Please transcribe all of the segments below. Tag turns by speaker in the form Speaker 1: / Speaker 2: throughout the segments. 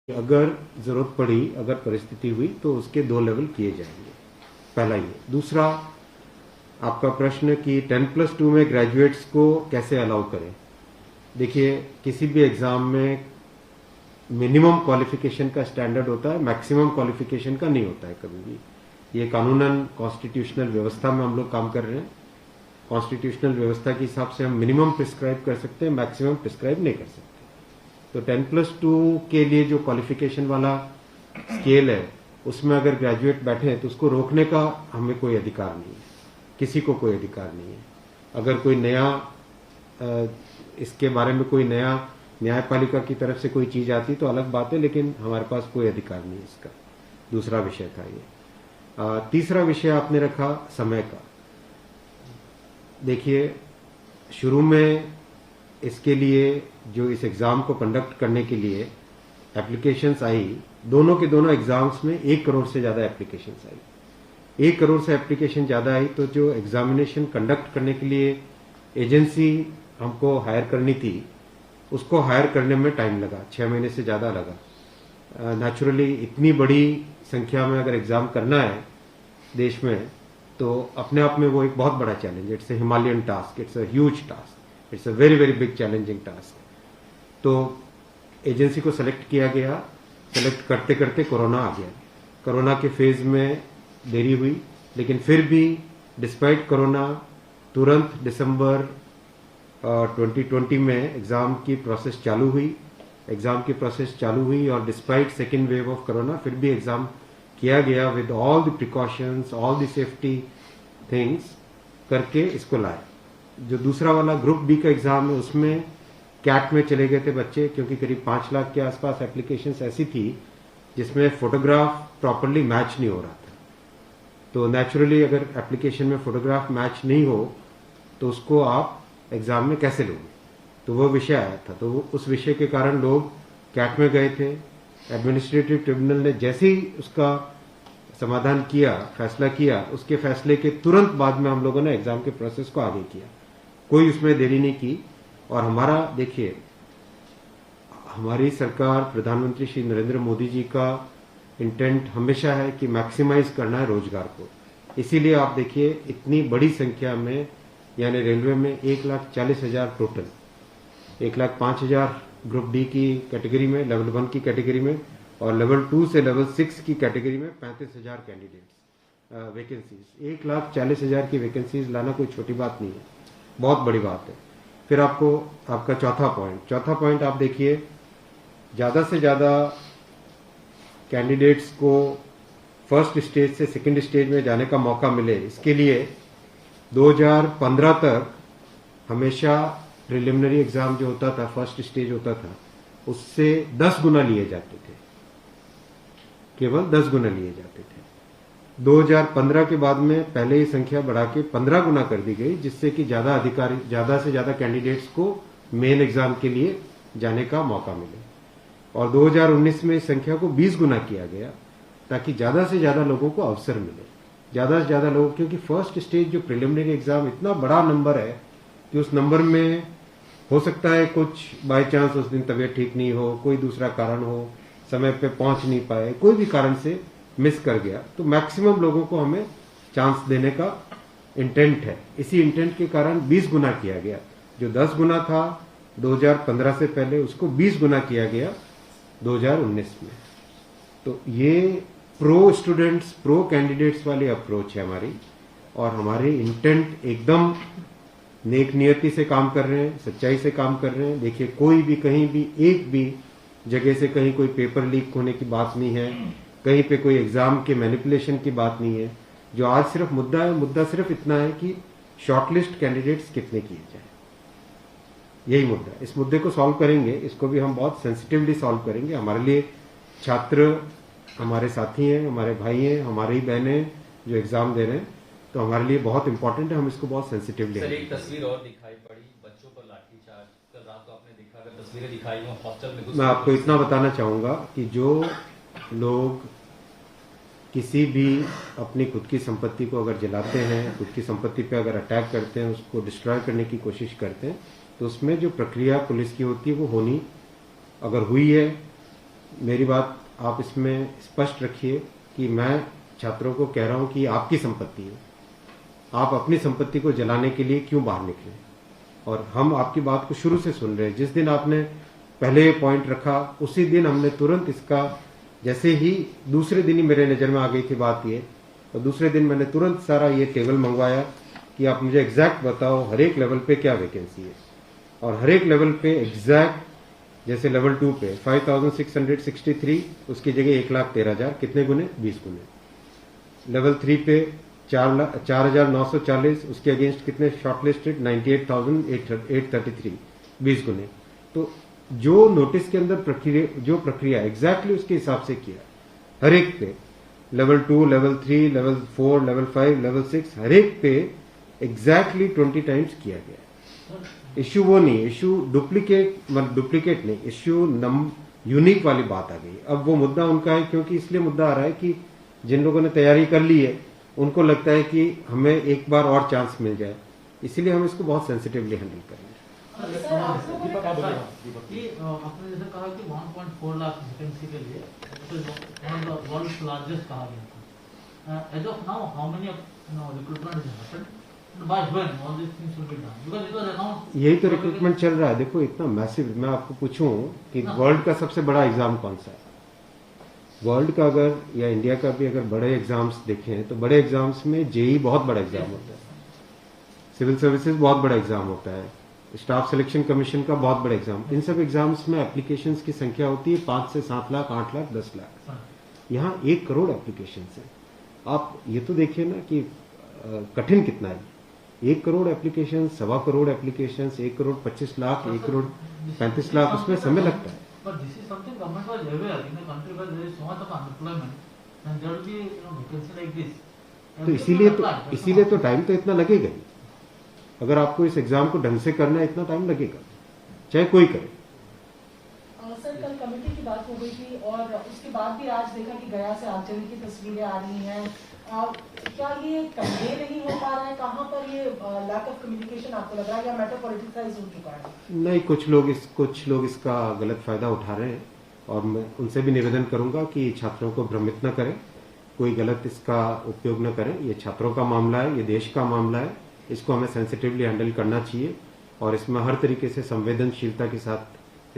Speaker 1: अगर जरूरत पड़ी, अगर परिस्थिति हुई तो उसके 2 लेवल किए जाएंगे। पहला ये। दूसरा, आपका प्रश्न कि 10+2 में ग्रेजुएट्स को कैसे अलाउ करें। देखिए, किसी भी एग्जाम में मिनिमम क्वालिफिकेशन का स्टैंडर्ड होता है, मैक्सिमम क्वालिफिकेशन का नहीं होता है कभी भी। ये कानूनन कॉन्स्टिट्यूशनल व्यवस्था में हम लोग काम कर रहे हैं। कॉन्स्टिट्यूशनल व्यवस्था के हिसाब से हम मिनिमम प्रिस्क्राइब कर सकते हैं, मैक्सिमम प्रिस्क्राइब नहीं कर सकते। तो 10+2 के लिए जो क्वालिफिकेशन वाला स्केल है, उसमें अगर ग्रेजुएट बैठे हैं तो उसको रोकने का हमें कोई अधिकार नहीं है, किसी को कोई अधिकार नहीं है। अगर कोई नया इसके बारे में कोई नया न्यायपालिका की तरफ से कोई चीज आती तो अलग बात है, लेकिन हमारे पास कोई अधिकार नहीं है इसका। दूसरा विषय था ये। तीसरा विषय आपने रखा समय का। देखिए, शुरू में इसके लिए जो इस एग्जाम को कंडक्ट करने के लिए एप्लीकेशंस आई, दोनों के दोनों एग्जाम्स में 1 करोड़ से ज्यादा एप्लीकेशंस आई। 1 करोड़ से एप्लीकेशन ज्यादा आई तो जो एग्जामिनेशन कंडक्ट करने के लिए एजेंसी हमको हायर करनी थी, उसको हायर करने में टाइम लगा, 6 महीने से ज्यादा लगा। नेचुरली इतनी बड़ी संख्या में अगर एग्जाम करना है देश में, तो अपने आप में वो एक बहुत बड़ा challenge. It's a Himalayan task, it's a huge task, it's a very very big challenging task. तो एजेंसी को सेलेक्ट किया गया, सेलेक्ट करते करते कोरोना आ गया। कोरोना के फेज में देरी हुई, लेकिन फिर भी डिस्पाइट कोरोना तुरंत दिसंबर 2020 में एग्जाम की प्रोसेस चालू हुई। एग्जाम की प्रोसेस चालू हुई और despite second wave of corona फिर भी एग्जाम किया गया with all the precautions, all the safety things करके इसको लाए। जो दूसरा वाला ग्रुप बी का एग्जाम है, उसमें कैट में चले गए थे बच्चे, क्योंकि करीब 5 लाख के आसपास एप्लीकेशंस ऐसी थी जिसमें फोटोग्राफ प्रॉपरली मैच नहीं हो रहा था। तो नेचुरली अगर एप्लीकेशन में फोटोग्राफ मैच नहीं हो तो उसको आप एग्जाम में कैसे लोगे, तो वो विषय आया था। तो उस विषय के कारण लोग कैट में गए थे। एडमिनिस्ट्रेटिव ट्रिब्यूनल ने जैसे ही उसका समाधान किया, फैसला किया, उसके फैसले के तुरंत बाद में हम लोगों ने एग्जाम के प्रोसेस को आगे किया, कोई उसमें देरी नहीं की। और हमारा, देखिए, हमारी सरकार, प्रधानमंत्री श्री नरेंद्र मोदी जी का इंटेंट हमेशा है कि मैक्सिमाइज करना है रोजगार को। इसीलिए आप देखिए, इतनी बड़ी संख्या में, यानी रेलवे में 1,40,000 टोटल, 1,05,000 ग्रुप डी की कैटेगरी में, लेवल 1 की कैटेगरी में, और लेवल 2 से लेवल 6 की कैटेगरी में 35,000 कैंडिडेट्स वैकेंसीज। 1,40,000 की वैकेंसीज लाना कोई छोटी बात नहीं है, बहुत बड़ी बात है। फिर आपका चौथा पॉइंट आप देखिए, ज्यादा से ज्यादा कैंडिडेट्स को फर्स्ट स्टेज से सेकंड स्टेज में जाने का मौका मिले, इसके लिए 2015 तक हमेशा प्रिलिमिनरी एग्जाम जो होता था, फर्स्ट स्टेज होता था, उससे 10 गुना लिए जाते थे, केवल 10 गुना लिए जाते थे। 2015 के बाद में पहले ही संख्या बढ़ा के 15 गुना कर दी गई, जिससे कि ज्यादा से ज्यादा कैंडिडेट्स को मेन एग्जाम के लिए जाने का मौका मिले। और 2019 में इस संख्या को 20 गुना किया गया, ताकि ज्यादा से ज्यादा लोगों को अवसर मिले, ज्यादा से ज्यादा लोग, क्योंकि फर्स्ट स्टेज जो प्रिलिमिनरी एग्जाम इतना बड़ा नंबर है कि उस नंबर में हो सकता है कुछ बाय चांस उस दिन तबीयत ठीक नहीं हो, कोई दूसरा कारण हो, समय पे पहुंच नहीं पाए, कोई भी कारण से मिस कर गया, तो मैक्सिमम लोगों को हमें चांस देने का इंटेंट है। इसी इंटेंट के कारण 20 गुना किया गया। जो 10 गुना था 2015 से पहले, उसको 20 गुना किया गया 2019 में। तो ये प्रो स्टूडेंट्स, प्रो कैंडिडेट्स वाली अप्रोच है हमारी, और हमारी इंटेंट एकदम नेक नियति से काम कर रहे हैं, सच्चाई से काम कर रहे हैं। देखिए, कोई भी कहीं भी एक भी जगह से कहीं कोई पेपर लीक होने की बात नहीं है, कहीं पे कोई एग्जाम के मैनिपुलेशन की बात नहीं है। जो आज सिर्फ मुद्दा है, मुद्दा सिर्फ इतना है कि शॉर्टलिस्ट कैंडिडेट्स कितने किए जाए, यही मुद्दा है। इस मुद्दे को सॉल्व करेंगे, इसको भी हम बहुत सेंसिटिवली सॉल्व करेंगे। हमारे लिए छात्र हमारे साथी हैं, हमारे भाई हैं, हमारी ही बहनें हैं जो एग्जाम दे रहे हैं, तो हमारे लिए बहुत इंपॉर्टेंट है, हम इसको बहुत सेंसिटिवली।
Speaker 2: सर, एक तस्वीर और दिखाई पड़ी, बच्चों पर लाठीचार्ज। कल रात को आपने देखा, अगर तस्वीरें दिखाई हो हॉस्टल में,
Speaker 1: मैं आपको इतना बताना चाहूंगा कि जो लोग किसी भी अपनी खुद की संपत्ति को अगर जलाते हैं, खुद की संपत्ति पे अगर अटैक करते हैं, उसको डिस्ट्रॉय करने की कोशिश करते हैं, तो उसमें जो प्रक्रिया पुलिस की होती है वो होनी, अगर हुई है मेरी बात आप इसमें स्पष्ट रखिए कि मैं छात्रों को कह रहा हूं कि आपकी संपत्ति है, आप अपनी संपत्ति को जलाने के लिए क्यों बाहर निकले। और हम आपकी बात को शुरू से सुन रहे हैं। जिस दिन आपने पहले पॉइंट रखा उसी दिन हमने तुरंत इसका, जैसे ही दूसरे दिन ही मेरे नज़र में आ गई थी बात ये, और दूसरे दिन मैंने तुरंत सारा ये टेबल मंगवाया कि आप मुझे एग्जैक्ट बताओ हर एक लेवल पे क्या वैकेंसी है, और हर एक लेवल पे एग्जैक्ट, जैसे लेवल 2 पे 5663, उसकी जगह 1,13,000, कितने गुने? 20 गुने। लेवल 3 पे 4,940, उसके अगेंस्ट कितने शॉर्टलिस्टेड? 98,833, 20 गुने। तो जो नोटिस के अंदर प्रक्रिया एग्जैक्टली उसके हिसाब से किया हर एक पे, level 2, level 3, level 4, level 5, level 6, हर एक पे एग्जैक्टली 20 टाइम्स किया गया। इश्यू वो नहीं, इश्यू डुप्लीकेट नहीं, इश्यू यूनिक वाली बात आ गई। अब वो मुद्दा उनका है, क्योंकि इसलिए मुद्दा आ रहा है कि जिन लोगों ने तैयारी कर ली है उनको लगता है कि हमें एक बार और चांस मिल जाए, इसीलिए हम इसको बहुत सेंसिटिवली हैंडल करेंगे।
Speaker 3: आपने जैसे कहा कि 1.4 लाख वैकेंसी के लिए वर्ल्ड लार्जेस्ट कहा गया था। As of now how many recruitment is happened, by when all this things will be done, because it was announced.
Speaker 1: यही तो रिक्रूटमेंट चल रहा है। देखो इतना मैसिव, मैं आपको पूछूं कि वर्ल्ड का सबसे बड़ा एग्जाम कौन सा है? वर्ल्ड का अगर या इंडिया का भी अगर बड़े एग्जाम्स देखें तो बड़े एग्जाम्स में जेई बहुत बड़ा एग्जाम होता है, सिविल सर्विसेज बहुत बड़ा एग्जाम होता है, स्टाफ सिलेक्शन कमीशन का बहुत बड़ा एग्जाम। इन सब एग्जाम्स में एप्लीकेशंस की संख्या होती है 5 से 7 लाख, 8 लाख, 10 लाख। यहाँ 1 करोड़ एप्लीकेशंस है। आप ये तो देखिए ना कि कठिन कितना है। 1 करोड़ एप्लीकेशन, 1.25 करोड़ एप्लीकेशन, 1 करोड़ 25 लाख, 1 करोड़ 35 लाख, उसमें समय लगता है।
Speaker 3: But this is something government was aware in a country where there is so much of unemployment, and there will be vacancy like this.
Speaker 1: तो इसीलिए तो टाइम तो इतना लगेगा ही। अगर आपको इस एग्जाम को ढंग से करना है इतना टाइम लगेगा, चाहे कोई करे।
Speaker 4: सर कल कमेटी की बात हो गई थी और उसके बाद भी आज देखा कि गया से आगजनी की तस्वीरें आ रही हैं। क्या ये कन्वे नहीं हो पा रहा है? कहाँ पर ये लैक ऑफ कम्युनिकेशन आपको लग रहा है, या मैटर पॉलिटिसाइज हो चुका है?
Speaker 1: नहीं, कुछ लोग इसका गलत फायदा उठा रहे हैं, और मैं उनसे भी निवेदन करूंगा कि छात्रों को भ्रमित न करें, कोई गलत इसका उपयोग न करें। ये छात्रों का मामला है, ये देश का मामला है, इसको हमें सेंसिटिवली हैंडल करना चाहिए और इसमें हर तरीके से संवेदनशीलता के साथ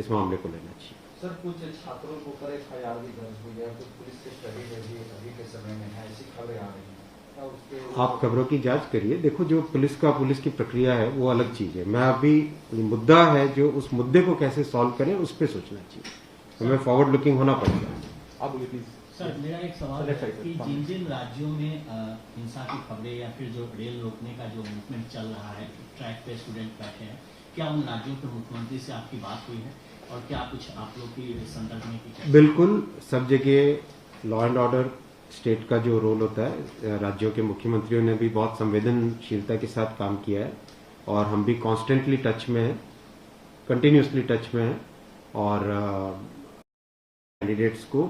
Speaker 1: इस मामले को लेना चाहिए।
Speaker 5: सर कुछ छात्रों को ऊपर FIR भी दर्ज हुई है, कुछ पुलिस के स्टडी में भी अभी के समय में है, ऐसी खबरें आ रही हैं।
Speaker 1: आप खबरों की जांच करिए। देखो जो पुलिस की प्रक्रिया है वो अलग चीज है। मैं अभी मुद्दा है जो उस मुद्दे को कैसे सॉल्व करें उस पर सोचना चाहिए, हमें फॉरवर्ड लुकिंग होना पड़ेगा।
Speaker 5: आप बोलिए प्लीज।
Speaker 6: सर मेरा एक सवाल है कि जिन जिन राज्यों में हिंसा की खबरें या फिर जो रेल रोकने का जो मूवमेंट चल रहा है, ट्रैक पे स्टूडेंट बैठे हैं, क्या उन राज्यों के मुख्यमंत्री से आपकी बात हुई है और क्या कुछ आप लोग की संदर्भ में की?
Speaker 1: बिल्कुल, सब जगह लॉ एंड ऑर्डर स्टेट का जो रोल होता है, राज्यों के मुख्यमंत्रियों ने भी बहुत संवेदनशीलता के साथ काम किया है और हम भी कॉन्स्टेंटली टच में हैं, कंटिन्यूसली टच में हैं। और कैंडिडेट्स को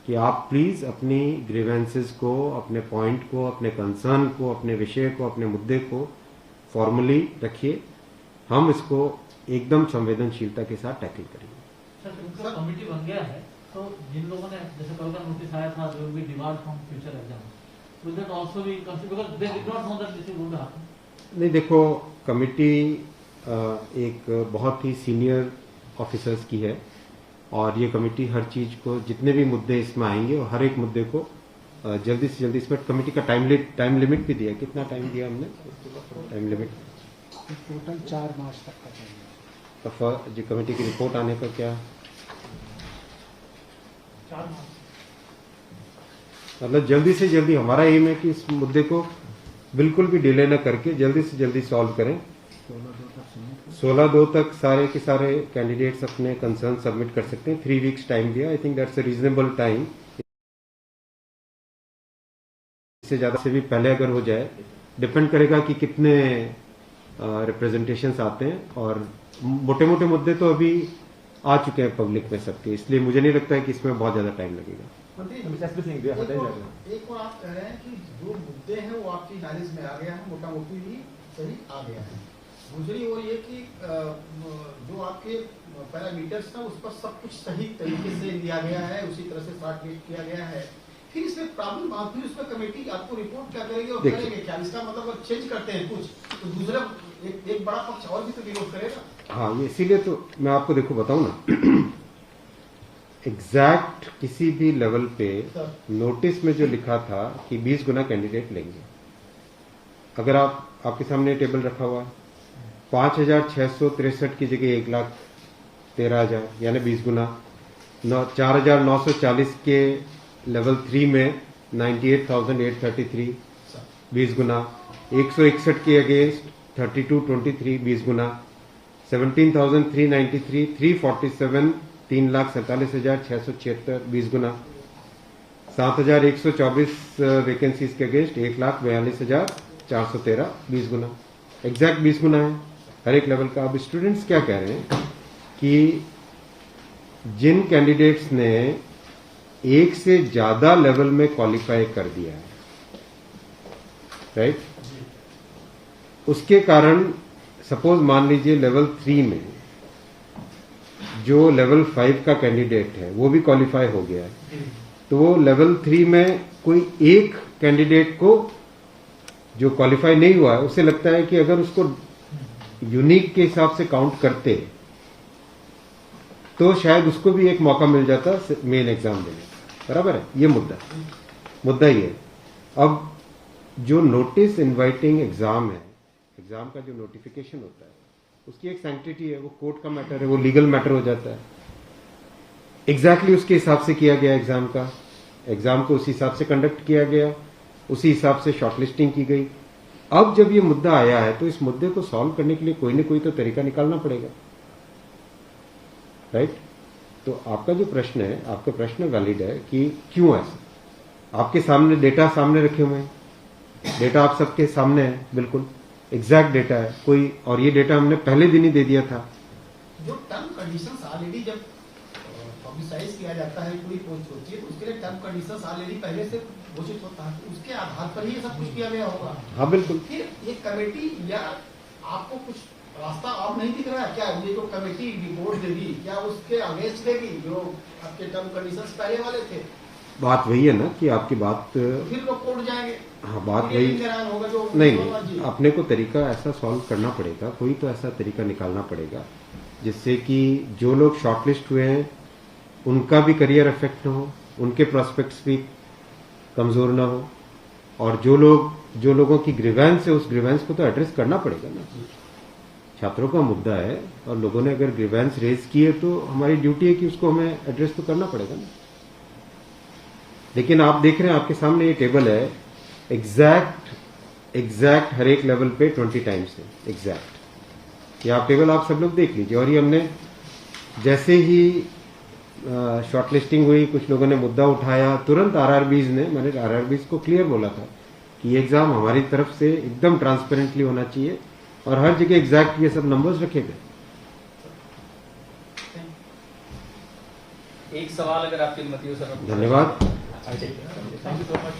Speaker 1: कि आप प्लीज अपनी ग्रीवेंसेस को, अपने पॉइंट को, अपने कंसर्न को, अपने विषय को, अपने मुद्दे को फॉर्मली रखिए। हम इसको एकदम संवेदनशीलता के साथ टैकल करेंगे।
Speaker 3: सर कमेटी बन गया है, तो जिन लोगों ने जैसे कल का नोटिस आया था they will be debarred from future exam, will that also be considered because they did not know that this is going to happen?
Speaker 1: नहीं, देखो कमेटी एक बहुत ही सीनियर ऑफिसर्स की है और ये कमेटी हर चीज को, जितने भी मुद्दे इसमें आएंगे और हर एक मुद्दे को जल्दी से जल्दी, इसमें कमेटी का टाइम लिमिट भी दिया। कितना टाइम दिया हमने? टाइम लिमिट
Speaker 7: टोटल 4 मार्च तक का चाहिए।
Speaker 1: तो जो कमेटी की रिपोर्ट आने का क्या,
Speaker 3: 4 मार्च,
Speaker 1: मतलब जल्दी से जल्दी हमारा एम है कि इस मुद्दे को बिल्कुल भी डिले न करके जल्दी से जल्दी सॉल्व करें। 16/2 तक सारे के सारे कैंडिडेट्स अपने कंसर्न सबमिट कर सकते हैं। 3 वीक्स टाइम दिया, I think that's a reasonable time. इससे ज्यादा से भी पहले अगर हो जाए, डिपेंड करेगा कि कितने रिप्रेजेंटेशंस आते हैं, और मोटे मोटे मुद्दे तो अभी आ चुके हैं पब्लिक में सबके, इसलिए मुझे नहीं लगता है कि इसमें बहुत ज्यादा टाइम लगेगा।
Speaker 8: एक और आप कह रहे हैं कि जो मुद्दे हैं वो आपकी नॉलेज में आ गया है, मोटा मोटी भी सही आ गया है। दूसरी ओर ये कि जो आपके पैरामीटर्स था उस पर सब कुछ सही तरीके से लिया गया है, उसी तरह से शॉर्ट लिस्ट किया गया है। फिर इसमें प्रॉब्लम आती है, उसमें कमेटी आपको रिपोर्ट क्या करेगी और करेंगे क्या? इसका मतलब अब चेंज करते हैं कुछ तो दूसरा एक बड़ा पक्ष और भी तो विरोध करेगा।
Speaker 1: हाँ, ये इसीलिए तो मैं आपको देखो बताऊं ना, एग्जैक्ट किसी भी लेवल पे नोटिस में जो लिखा था कि 20 गुना कैंडिडेट लेंगे, अगर आपके सामने टेबल रखा हुआ है, 5,663 की जगह 1,13,000 यानी 20 गुना, 4,940 के लेवल 3 में 98,833 20 गुना, 161 के अगेंस्ट 3223 20 गुना, 17,393 347 3,47,676 20 गुना, 7,124 वैकेंसीज के अगेंस्ट 1,42,413 20 गुना, एग्जैक्ट 20 गुना है हर एक लेवल का। अब स्टूडेंट्स क्या कह रहे हैं कि जिन कैंडिडेट्स ने एक से ज्यादा लेवल में क्वालिफाई कर दिया है, राइट, उसके कारण सपोज मान लीजिए लेवल 3 में जो लेवल 5 का कैंडिडेट है वो भी क्वालिफाई हो गया है, तो वो लेवल 3 में कोई एक कैंडिडेट को जो क्वालिफाई नहीं हुआ है उसे लगता है कि अगर उसको यूनिक के हिसाब से काउंट करते तो शायद उसको भी एक मौका मिल जाता मेन एग्जाम देने का। बराबर है, ये मुद्दा ही है। अब जो नोटिस इनवाइटिंग एग्जाम है, एग्जाम का जो नोटिफिकेशन होता है उसकी एक सैंक्टिटी है, वो कोर्ट का मैटर है, वो लीगल मैटर हो जाता है। एग्जैक्टली उसके हिसाब से किया गया एग्जाम का, एग्जाम को उसी हिसाब से कंडक्ट किया गया, उसी हिसाब से शॉर्टलिस्टिंग की गई। अब जब ये मुद्दा आया है तो इस मुद्दे को सॉल्व करने के लिए कोई ना कोई तो तरीका निकालना पड़ेगा, राइट। तो आपका जो प्रश्न है, आपका प्रश्न वैलिड है कि क्यों ऐसा। आपके सामने डेटा सामने रखे हुए हैं, डेटा आप सबके सामने है, बिल्कुल एग्जैक्ट डेटा है कोई, और ये डेटा हमने पहले दिन ही दे दिया था।
Speaker 8: जो टर्म कंडीशंस ऑलरेडी जब पब्लिसाइज किया जाता है, पूरी पोस्ट होती है तो उसके लिए टर्म कंडीशंस ऑलरेडी पहले से घोषित होता है, तो उसके आधार पर ही ये सब कुछ किया गया होगा।
Speaker 1: हाँ बिल्कुल।
Speaker 8: फिर ये कमेटी या आपको कुछ रास्ता अब नहीं दिख रहा है क्या? ये जो कमेटी रिपोर्ट देगी क्या उसके अगेंस्ट देगी जो आपके टर्म कंडीशंस पहले वाले थे?
Speaker 1: बात वही है ना कि आपकी बात,
Speaker 8: फिर लोग कोर्ट जाएंगे।
Speaker 1: हाँ बात वही,
Speaker 8: होगा जो
Speaker 1: नहीं, अपने को तरीका ऐसा सॉल्व करना पड़ेगा, कोई तो ऐसा तरीका निकालना पड़ेगा जिससे कि जो लोग शॉर्टलिस्ट हुए हैं उनका भी करियर अफेक्ट ना हो, उनके प्रोस्पेक्ट्स भी कमजोर ना हो, और जो लोगों की ग्रीवेंस है उस ग्रीवेंस को तो एड्रेस करना पड़ेगा ना। छात्रों का मुद्दा है और लोगों ने अगर ग्रीवेंस रेज की है तो हमारी ड्यूटी है कि उसको हमें एड्रेस तो करना पड़ेगा ना। लेकिन आप देख रहे हैं आपके सामने ये टेबल है, एग्जैक्ट हर एक लेवल पे 20 टाइम्स है एग्जैक्ट। ये आप टेबल आप सब लोग देख लीजिए। और ये हमने जैसे ही शॉर्टलिस्टिंग हुई, कुछ लोगों ने मुद्दा उठाया, तुरंत मैंने आरआरबीज को क्लियर बोला था कि ये एग्जाम हमारी तरफ से एकदम ट्रांसपेरेंटली होना चाहिए और हर जगह एग्जैक्ट ये सब नंबर्स रखे गए।
Speaker 2: एक सवाल अगर आपकी अनुमति हो सर।
Speaker 1: धन्यवाद।
Speaker 3: Thank you so much.